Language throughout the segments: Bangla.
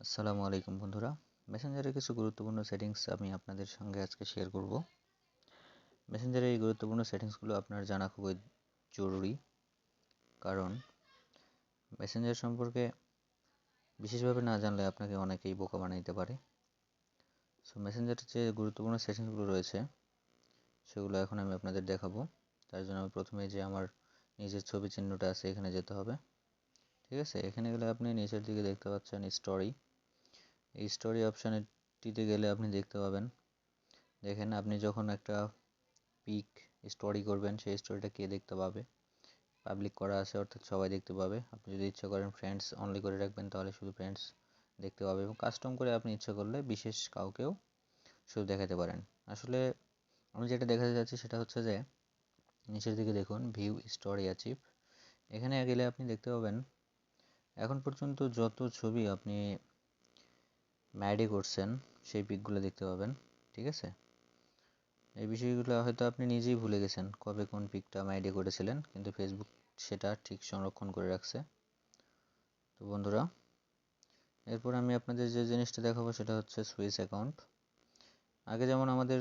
আসসালামু আলাইকুম বন্ধুরা। মেসেঞ্জারের কিছু গুরুত্বপূর্ণ সেটিংস আমি আপনাদের সঙ্গে আজকে শেয়ার করব। মেসেঞ্জারের এই গুরুত্বপূর্ণ সেটিংসগুলো আপনার জানা খুবই জরুরি, কারণ মেসেঞ্জার সম্পর্কে বিশেষভাবে না জানলে আপনাকে অনেকেই বোকা বানিয়ে দিতে পারে। সো মেসেঞ্জারের যে গুরুত্বপূর্ণ সেটিংসগুলো রয়েছে সেগুলো এখন আমি আপনাদের দেখাবো। তার জন্য আমি প্রথমে যে আমার নিজের ছবি চিহ্নটা আছে এখানে যেতে হবে। ঠিক আছে, এখানে গেলে আপনি নিচের দিকে দেখতে পাচ্ছেন স্টোরি। এই স্টোরি অপশানটিতে গেলে আপনি দেখতে পাবেন, দেখেন আপনি যখন একটা পিক স্টোরি করবেন সেই স্টোরিটা কে দেখতে পাবে। পাবলিক করা আছে অর্থাৎ সবাই দেখতে পাবে। আপনি যদি ইচ্ছা করেন ফ্রেন্ডস অনলি করে রাখবেন তাহলে শুধু ফ্রেন্ডস দেখতে পাবে, এবং কাস্টম করে আপনি ইচ্ছা করলে বিশেষ কাউকেও শুধু দেখাতে পারেন। আসলে আমি যেটা দেখাতে যাচ্ছি সেটা হচ্ছে যে নিচের দিকে দেখুন ভিউ স্টোরি অ্যাচিভ। এখানে গেলে আপনি দেখতে পাবেন এখন পর্যন্ত যত ছবি আপনি ম্যাডি করছেন সেই পিকগুলো দেখতে পাবেন। ঠিক আছে, এই বিষয়গুলো হয়তো আপনি নিজেই ভুলে গেছেন কবে কোন পিকটা ম্যাডি করেছিলেন, কিন্তু ফেসবুক সেটা ঠিক সংরক্ষণ করে রাখছে। তো বন্ধুরা, এরপর আমি আপনাদের যে জিনিসটা দেখাবো সেটা হচ্ছে সুইচ অ্যাকাউন্ট। আগে যেমন আমাদের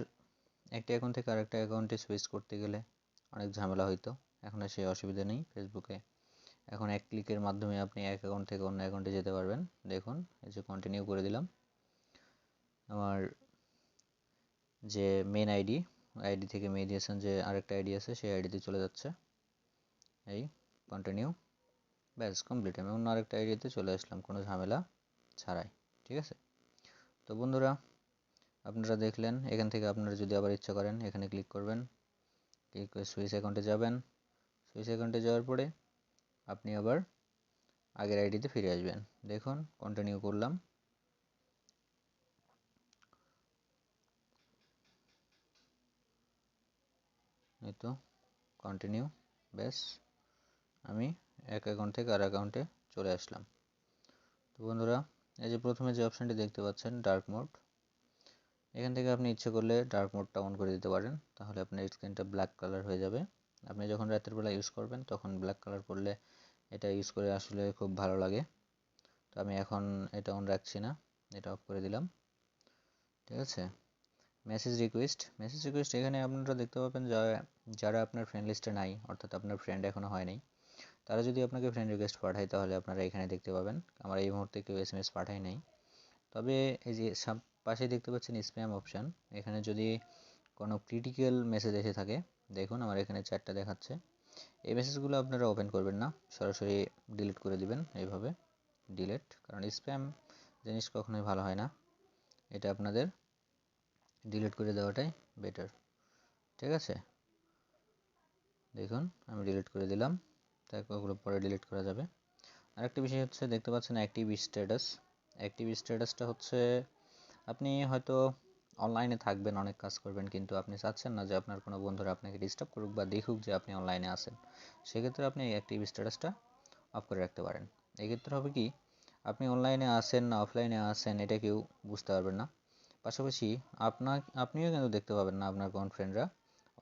একটা অ্যাকাউন্ট থেকে আরেকটা অ্যাকাউন্টে সুইচ করতে গেলে অনেক ঝামেলা হইতো, এখন আর সেই অসুবিধা নেই ফেসবুকে। এখন এক ক্লিকের মাধ্যমে আপনি এক অ্যাকাউন্ট থেকে অন্য অ্যাকাউন্টে যেতে পারবেন। দেখুন, এই যে কন্টিনিউ করে দিলাম, আমার যে মেন আইডি থেকে মেহেদি হাসান যে আরেকটা আইডি আছে সেই আইডিতে চলে যাচ্ছে। এই কন্টিনিউ, ব্যাস কমপ্লিট। আমি অন্য আরেকটা আইডিতে চলে আসলাম কোনো ঝামেলা ছাড়াই। ঠিক আছে, তো বন্ধুরা আপনারা দেখলেন। এখান থেকে আপনারা যদি আবার ইচ্ছা করেন এখানে ক্লিক করবেন, ক্লিক করে সুইচ অ্যাকাউন্টে যাবেন। সুইচ অ্যাকাউন্টে যাওয়ার পরে আপনি আবার আগের আইডিতে ফিরে আসবেন। দেখুন কন্টিনিউ করলাম, এই তো কন্টিনিউ, ব্যাস আমি এক অ্যাকাউন্ট থেকে আর অ্যাকাউন্টে চলে আসলাম। তো বন্ধুরা, এই যে প্রথমে যে অপশানটি দেখতে পাচ্ছেন ডার্ক মোড, এখান থেকে আপনি ইচ্ছে করলে ডার্ক মোডটা অন করে দিতে পারেন, তাহলে আপনার স্ক্রিনটা ব্ল্যাক কালার হয়ে যাবে। আপনি যখন রাতের বেলা ইউজ করবেন তখন ব্ল্যাক কালার করলে এটা ইউজ করে আসলে খুব ভালো লাগে। তো আমি এখন এটা অন রাখছি না, এটা অফ করে দিলাম। ঠিক আছে, মেসেজ রিকোয়েস্ট এখানে আপনারা দেখতে পাবেন যারা আপনার ফ্রেন্ড লিস্টে নাই, অর্থাৎ আপনার ফ্রেন্ড এখনও হয়নি, তারা যদি আপনাকে ফ্রেন্ড রিকোয়েস্ট পাঠায় তাহলে আপনারা এখানে দেখতে পাবেন। আমার এই মুহূর্তে কেউ এসএমএস পাঠায় নাই, তবে এই যে পাশে দেখতে পাচ্ছেন স্প্যাম অপশান, এখানে যদি কোনো ক্রিটিক্যাল মেসেজ এসে থাকে, দেখুন আমার এখানে 4টা দেখাচ্ছে। এই মেসেজগুলো আপনারা ওপেন করবেন না, সরাসরি ডিলিট করে দিবেন। এইভাবে ডিলিট, কারণ স্প্যাম জিনিস কখনোই ভালো হয় না, এটা আপনাদের ডিলিট করে দেওয়াটাই বেটার। ঠিক আছে, দেখুন আমি ডিলিট করে দিলাম, তারপর ওগুলো পরে ডিলিট করা যাবে। আরেকটা বিষয় হচ্ছে দেখতে পাচ্ছেন অ্যাক্টিভ স্ট্যাটাস। অ্যাক্টিভ স্ট্যাটাসটা হচ্ছে আপনি হয়তো অনলাইনে থাকবেন, অনেক কাজ করবেন, কিন্তু আপনি চাচ্ছেন না যে আপনার কোনো বন্ধুরা আপনাকে ডিস্টার্ব করুক বা দেখুক যে আপনি অনলাইনে আছেন। সেক্ষেত্রে আপনি এই অ্যাক্টিভ স্ট্যাটাসটা অফ করে রাখতে পারেন। এক্ষেত্রে হবে কি, আপনি অনলাইনে আছেন না অফলাইনে আছেন এটা কেউ বুঝতে পারবেন না। পাশাপাশি আপনিও কিন্তু দেখতে পাবেন না আপনার কোন ফ্রেন্ডরা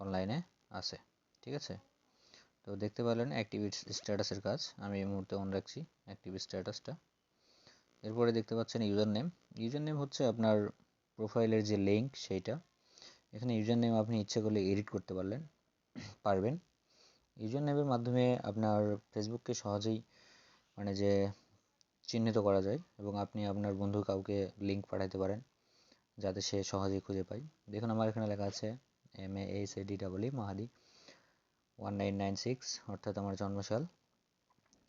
অনলাইনে আছে। ঠিক আছে, তো দেখতে পেলেন অ্যাক্টিভ স্ট্যাটাসের কাজ আমি এই মুহূর্তে অন রাখছি, অ্যাক্টিভ স্ট্যাটাসটা। এরপরে দেখতে পাচ্ছেন ইউজার নেম হচ্ছে আপনার প্রোফাইলের যে লিঙ্ক সেইটা। এখানে ইউজার নেম আপনি ইচ্ছে করলে এডিট করতে পারবেন। ইউজার নেমের মাধ্যমে আপনার ফেসবুককে সহজেই মানে যে চিহ্নিত করা যায়, এবং আপনি আপনার বন্ধু কাউকে লিঙ্ক পাঠাতে পারেন যাতে সে সহজেই খুঁজে পায়। দেখুন আমার এখানে লেখা আছে MEHEDI মাহাদি 1996, অর্থাৎ আমার জন্মসাল।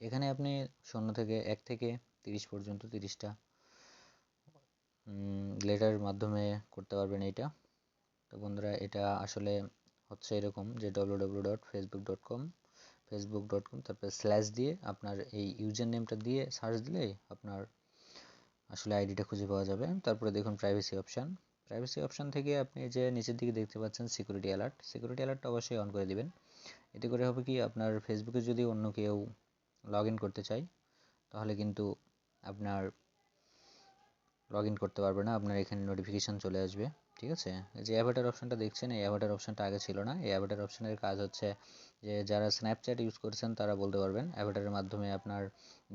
এখানে আপনি 1 থেকে 30 পর্যন্ত 30টা লেটার মাধ্যমে করতে পারবেন এইটা। তো বন্ধুরা, এটা আসলে হচ্ছে এরকম যে www.facebook.com তারপরে স্ল্যাশ দিয়ে আপনার এই ইউজার নেমটা দিয়ে সার্চ দিলে আপনার আসলে আইডিটা খুঁজে পাওয়া যাবে। তারপরে দেখুন প্রাইভেসি অপশান থেকে আপনি যে নিচের দিকে দেখতে পাচ্ছেন সিকিউরিটি অ্যালার্টটা অবশ্যই অন করে দিবেন। এতে করে হবে কি, আপনার ফেসবুকে যদি অন্য কেউ লগ ইন করতে চায় তাহলে কিন্তু আপনার লগ ইন করতে পারবে না, আপনার এখানে নোটিফিকেশান চলে আসবে। ঠিক আছে। এই যে অ্যাভাটার অপশানটা দেখছেন, এই অ্যাভাটার অপশানটা আগে ছিল না। এই অ্যাভাটার অপশানের কাজ হচ্ছে যে যারা স্ন্যাপচ্যাট ইউজ করেছেন তারা বলতে পারবেন, অ্যাভাটারের মাধ্যমে আপনার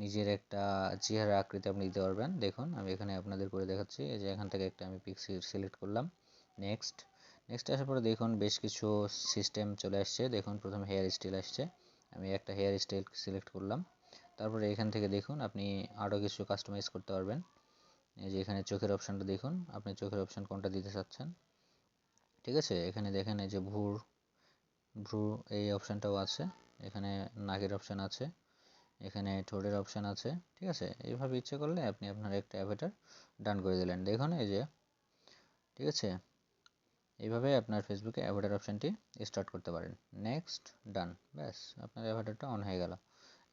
নিজের একটা চেহারা আকৃতি আপনি দিতে পারবেন। দেখুন আমি এখানে আপনাদের করে দেখাচ্ছি। এই যে এখান থেকে একটা আমি পিক্সেল সিলেক্ট করলাম, নেক্সট আসার পরে দেখুন বেশ কিছু সিস্টেম চলে আসছে। দেখুন প্রথমে হেয়ার স্টাইল আসছে, আমি একটা হেয়ার স্টাইল সিলেক্ট করলাম। তারপরে এখান থেকে দেখুন আপনি আরও কিছু কাস্টমাইজ করতে পারবেন। এই যে এখানে চোখের অপশানটা দেখুন, আপনি চোখের অপশান কোনটা দিতে চাচ্ছেন। ঠিক আছে, এখানে দেখেন এই যে ভ্রু এই অপশানটাও আছে, এখানে নাকের অপশান আছে, এখানে ঠোঁটের অপশান আছে। ঠিক আছে, এইভাবে ইচ্ছে করলে আপনি আপনার একটা অ্যাভাটার ডান করে দিলেন। দেখুন এই যে, ঠিক আছে, এইভাবে আপনার ফেসবুকে অ্যাভাটার অপশানটি স্টার্ট করতে পারেন। নেক্সট, ডান, ব্যাস আপনার অ্যাভাটারটা অন হয়ে গেল।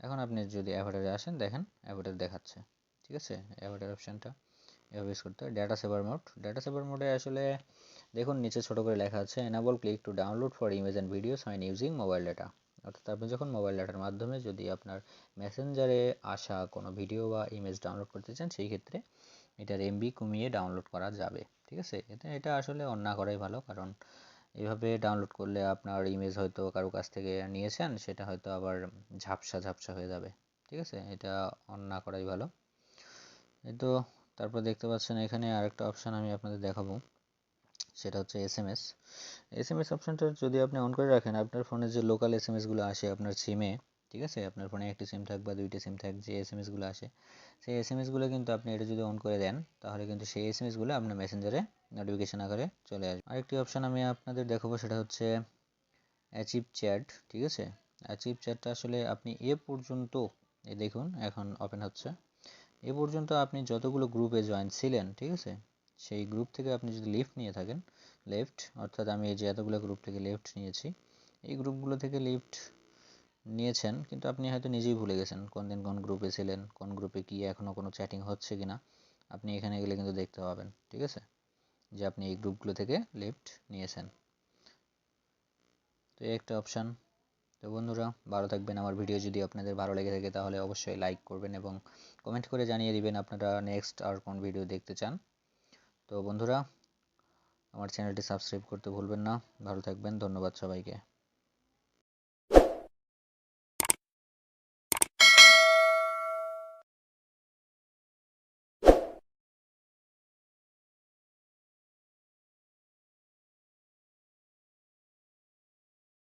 এখন আপনি যদি অ্যাভাটারে আসেন, দেখেন অ্যাভাটার দেখাচ্ছে। ঠিক আছে, অ্যাভাটার অপশানটা এভাবে ইউজ করতে হয়। ডাটা সেভার মোডে আসলে দেখুন নিচে ছোট করে লেখা আছে enable click to download for image and videos when using mobile data. অর্থাৎ আপনি যখন মোবাইল ডাটার মাধ্যমে যদি আপনার মেসেঞ্জারে আসা কোনো ভিডিও বা ইমেজ ডাউনলোড করতে চান, সেই ক্ষেত্রে এটার এমবি কমিয়ে ডাউনলোড করা যাবে। ঠিক আছে, এটা আসলে অন না করাই ভালো, কারণ এইভাবে ডাউনলোড করলে আপনার ইমেজ হয়তো কারো কাছ থেকে নিয়েছেন, সেটা হয়তো আবার ঝাপসা হয়ে যাবে। ঠিক আছে, এটা অন না করাই ভালো। এই তো, তারপর দেখতে পাচ্ছেন এখানে আরেকটা অপশান আমি আপনাদের দেখাবো, সেটা হচ্ছে এসএমএস অপশানটা যদি আপনি অন করে রাখেন, আপনার ফোনে যে লোকাল এসএমএসগুলো আসে আপনার সিমে, ঠিক আছে, আপনার ফোনে একটি সিম থাক বা দুইটি সিম থাক, যে এসএমএসগুলো আসে, সেই এসএমএসগুলো কিন্তু আপনি এটা যদি অন করে দেন, তাহলে কিন্তু সেই এসএমএসগুলো আপনার মেসেঞ্জারে নোটিফিকেশন আকারে চলে আসবে। আরেকটি অপশান আমি আপনাদের দেখাবো, সেটা হচ্ছে অ্যাচিভ চ্যাট। ঠিক আছে, অ্যাচিভ চ্যাটটা আসলে আপনি পর্যন্ত, এই দেখুন এখন ওপেন হচ্ছে, পর্যন্ত আপনি যতগুলো গ্রুপে জয়েন ছিলেন, ঠিক আছে, সেই গ্রুপ থেকে আপনি যদি লিফট নিয়ে থাকেন, অর্থাৎ আমি এই যে এতগুলো গ্রুপ থেকে লিফট নিয়েছি, এই গ্রুপগুলো থেকে লিফট নিয়েছেন, কিন্তু আপনি হয়তো নিজেই ভুলে গেছেন কোন দিন কোন গ্রুপে ছিলেন, কোন গ্রুপে কি এখনও কোনো চ্যাটিং হচ্ছে কিনা, আপনি এখানে গেলে কিন্তু দেখতে পাবেন। ঠিক আছে, যে আপনি এই গ্রুপগুলো থেকে লিফট নিয়েছেন। তো এই একটা অপশান। তো বন্ধুরা ভালো থাকবেন। আমার ভিডিও যদি আপনাদের ভালো লেগে থাকে তাহলে অবশ্যই লাইক করবেন এবং কমেন্ট করে জানিয়ে দিবেন আপনারা নেক্সট আর কোন ভিডিও দেখতে চান। তো বন্ধুরা আমার চ্যানেলটি সাবস্ক্রাইব করতে ভুলবেন না। ভালো থাকবেন, ধন্যবাদ সবাইকে।